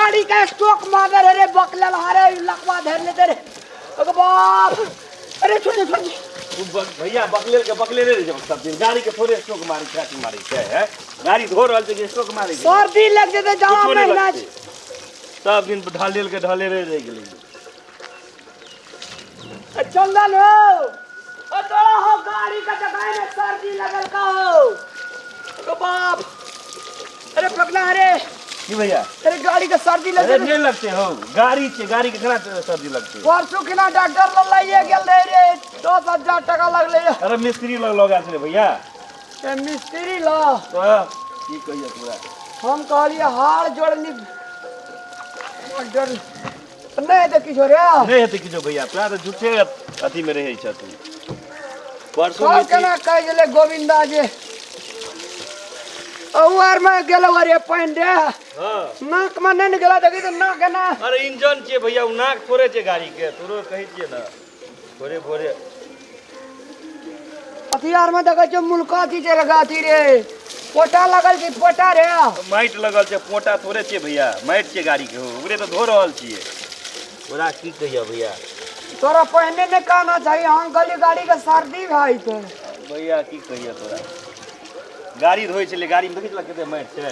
गाड़ी का स्टॉक मार रे बकलल हारे लकवा धर लेते रे अरे बाप अरे छोड़ भैया बकले रे जब सब दिन गाड़ी के थोड़े स्टॉक मारी छाती मारी है गाड़ी धो रहल छै स्टॉक मारी सर्दी लग जेते जावा महीना सब दिन ढालेल के ढाले रह गेलै चंदन हो ओ तोरा हो गाड़ी का जगह में सर्दी लगल का हो अरे बाप अरे पगला अरे की भैया अरे गाड़ी का सर्दी लग अरे नहीं लगते हो गाड़ी के केना सर्दी लगते परसों केना डॉक्टर ल लाइए गेल रे 10,000 टका लगले अरे मिस्त्री लगा छले भैया ए मिस्त्री ल तो की कहियो तोरा हम कहलिए हार जोड़नी डर नहीं तो किछो रे नहीं हेते किछो भैया तोरा तो झूठे अथी में रहै छ तू परसों में केना कह गेले गोविंदा जे औआर में गेलो रे पाइन रे हां नाक में नहीं गेला देखी तो नाक है ना अरे इंजन छे भैया उ नाक थोड़े छे गाड़ी के तोरो कहै छिए ना भोरे हथियार में देखै छ मुल्का थी जे लगाती रे पोटा लगल छी पोटा रे माइट लगल छे पोटा थोड़े छे भैया माइट छे गाड़ी के हो ओकरे तो धो रहल छिए ओरा की कहियो भैया तोरा पहने ने कहना चाहिए हम गली गाड़ी का सर्दी भाई तो भैया की कहियो तोरा गाड़ी धोइ छले गाड़ी में देखै छला कते माइट छे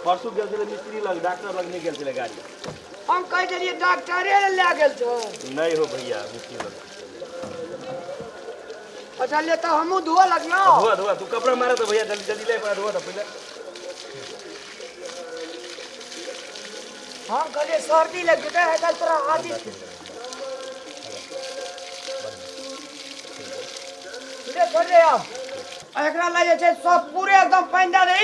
परसू गेल छले मिस्त्री लग डॉक्टर लग नहीं गेल छले गाड़ी हम कह देलिए डॉक्टरे ले गेल छो नहीं हो भैया मिस्त्री लग अच्छा ले तो हमू धो लगना धोआ तू कपड़ा मारा तो भैया जल्दी ले धोआ तो पहले हम कहलिए सर्दी लग गई है कल तोरा आदि ले छोड़ दे यार एकरा लगे छे सब पूरे एकदम पानी दे दे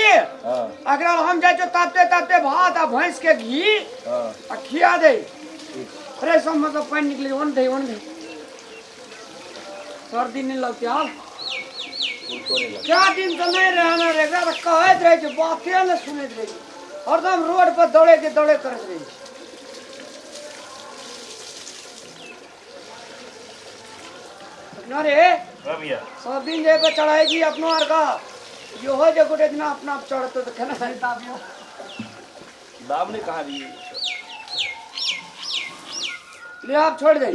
हां एकरा हम जाय छो तापते भात आ भैंस के घी हां आ खिया दे अरे सब मतलब पानी निकले वन दे सर्दी नहीं लगती हां क्या दिन तो नहीं रहना रे एकरा कहत रहे छे बाते न सुनत रहे हरदम रोड पर दौड़े करत रही ना रे भैया सब दिन जे पे चढ़ाएगी अपनो आर का जो हो जे गोटे दिन अपना चढ़तो तो खाना नहीं दाबियो दाब ने कहा दी ले आप छोड़ दे